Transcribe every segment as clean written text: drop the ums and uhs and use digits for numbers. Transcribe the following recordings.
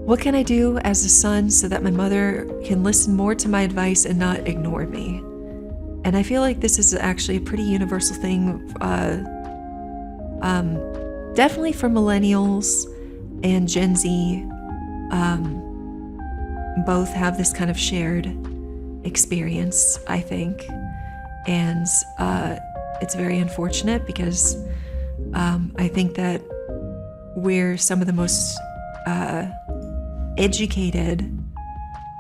What can I do as a son so that my mother can listen more to my advice and not ignore me? And I feel like this is actually a pretty universal thing, definitely for millennials and Gen Z. Both have this kind of shared experience, I think. And it's very unfortunate because I think that we're some of the most educated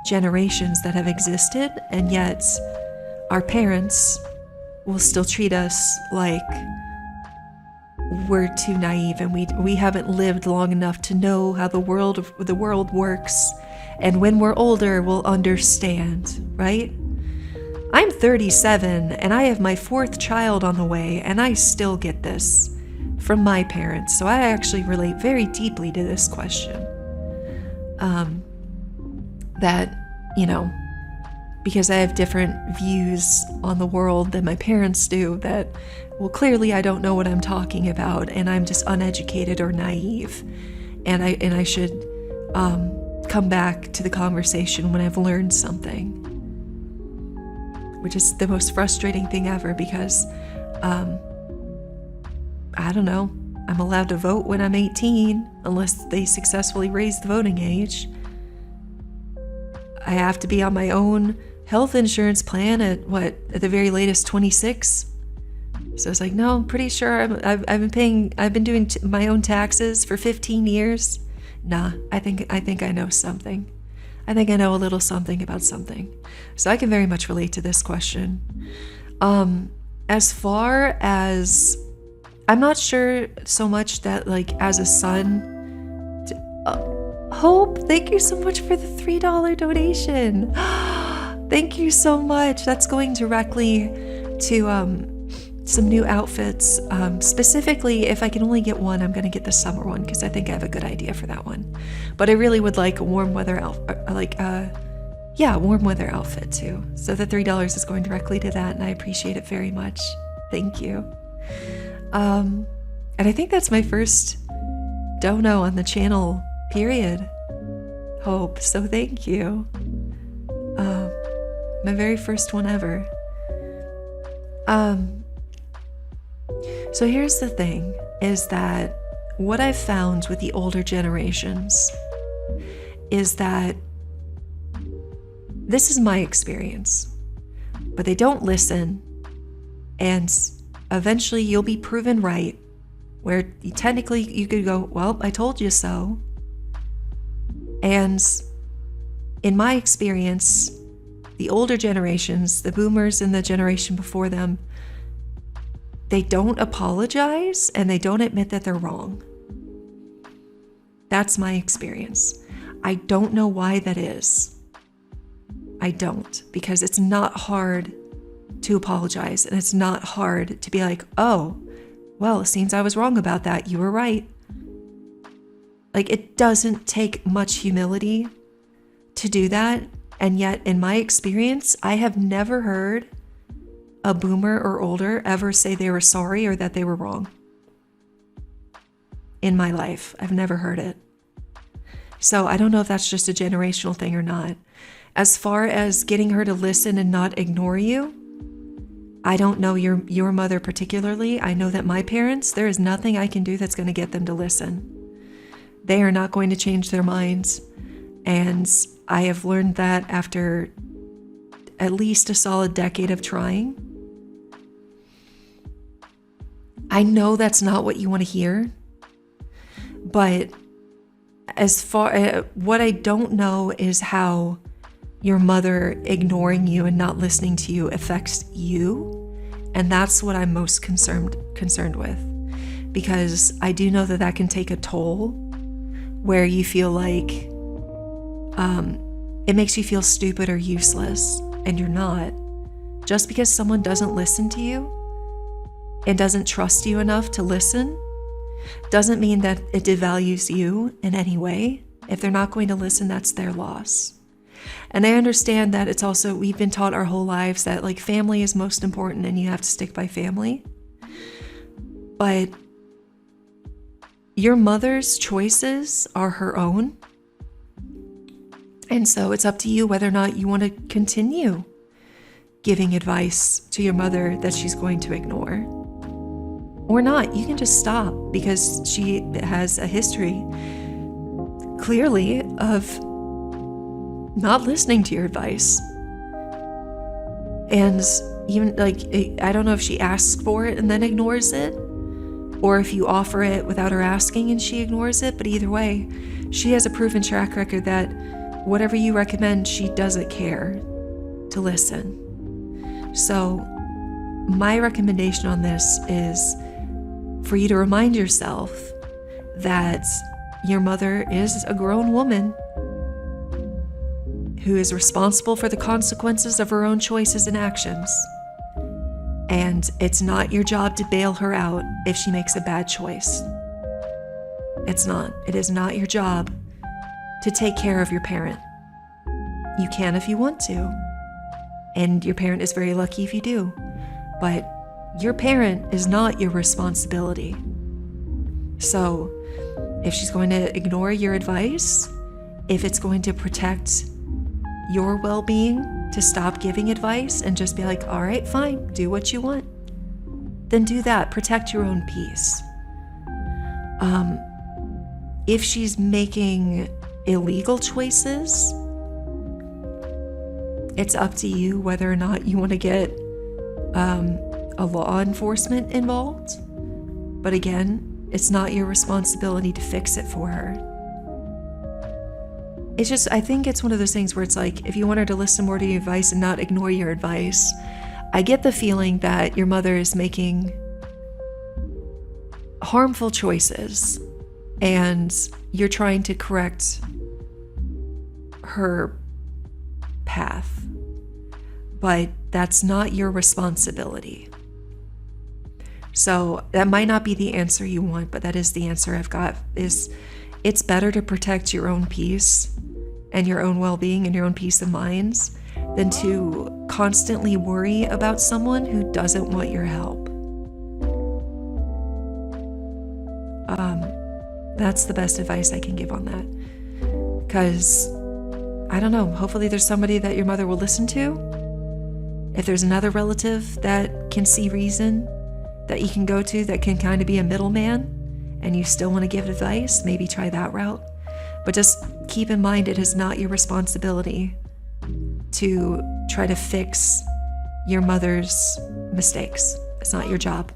generations that have existed, and yet our parents will still treat us like we're too naive and we haven't lived long enough to know how the world works, and when we're older we'll understand, right? I'm 37 and I have my 4th child on the way, and I still get this from my parents, so I actually relate very deeply to this question. That, because I have different views on the world than my parents do, that, well, clearly I don't know what I'm talking about, and I'm just uneducated or naive, and I should come back to the conversation when I've learned something, which is the most frustrating thing ever, because I don't know, I'm allowed to vote when I'm 18 unless they successfully raise the voting age. I have to be on my own health insurance plan at the very latest 26. So it's like, no, I'm pretty sure I've been doing my own taxes for 15 years. Nah, I think I know something. I think I know a little something about something. So I can very much relate to this question. As far as, I'm not sure so much that, like, as a son, Hope, thank you so much for the $3 donation. Thank you so much. That's going directly to some new outfits. Specifically, if I can only get one, I'm going to get the summer one because I think I have a good idea for that one. But I really would like a warm weather warm weather outfit too. So the $3 is going directly to that, and I appreciate it very much. Thank you. And I think that's my first dono on the channel, period. Hope, so thank you. My very first one ever. So here's the thing, is that what I've found with the older generations is that this is my experience, but they don't listen, and eventually you'll be proven right, where technically you could go, well, I told you so. And in my experience, the older generations, the boomers and the generation before them, they don't apologize and they don't admit that they're wrong. That's my experience. I don't know why that is. I don't, because it's not hard to apologize, and it's not hard to be like, oh, well, it seems I was wrong about that. You were right. Like, it doesn't take much humility to do that. And yet, in my experience, I have never heard a boomer or older ever say they were sorry or that they were wrong. In my life, I've never heard it. So I don't know if that's just a generational thing or not. As far as getting her to listen and not ignore you, I don't know your mother particularly. I know that my parents, there is nothing I can do that's going to get them to listen. They are not going to change their minds. And I have learned that after at least a solid decade of trying. I know that's not what you want to hear, but as far what I don't know is how your mother ignoring you and not listening to you affects you, and that's what I'm most concerned with, because I do know that can take a toll, where you feel like it makes you feel stupid or useless, and you're not. Just because someone doesn't listen to you and doesn't trust you enough to listen doesn't mean that it devalues you in any way. If they're not going to listen, that's their loss. And I understand that it's also, we've been taught our whole lives that, like, family is most important and you have to stick by family. But your mother's choices are her own. And so it's up to you whether or not you want to continue giving advice to your mother that she's going to ignore or not. You can just stop, because she has a history, clearly, of not listening to your advice. And even I don't know if she asks for it and then ignores it, or if you offer it without her asking and she ignores it. But either way, she has a proven track record that whatever you recommend, she doesn't care to listen. So my recommendation on this is for you to remind yourself that your mother is a grown woman who is responsible for the consequences of her own choices and actions. And it's not your job to bail her out if she makes a bad choice. It's not. It is not your job to take care of your parent. You can if you want to. And your parent is very lucky if you do. But your parent is not your responsibility. So if she's going to ignore your advice, if it's going to protect your well-being to stop giving advice and just be like, all right, fine, do what you want, then do that. Protect your own peace. If she's making illegal choices, it's up to you whether or not you want to get a law enforcement involved. But again, it's not your responsibility to fix it for her. It's just, I think it's one of those things where it's like, if you want her to listen more to your advice and not ignore your advice, I get the feeling that your mother is making harmful choices and you're trying to correct her path. But that's not your responsibility. So that might not be the answer you want, but that is the answer I've got. Is it's better to protect your own peace and your own well-being and your own peace of mind than to constantly worry about someone who doesn't want your help. That's the best advice I can give on that. Because, I don't know, hopefully there's somebody that your mother will listen to. If there's another relative that can see reason that you can go to that can kind of be a middleman and you still want to give advice, maybe try that route. But just keep in mind, it is not your responsibility to try to fix your mother's mistakes. It's not your job.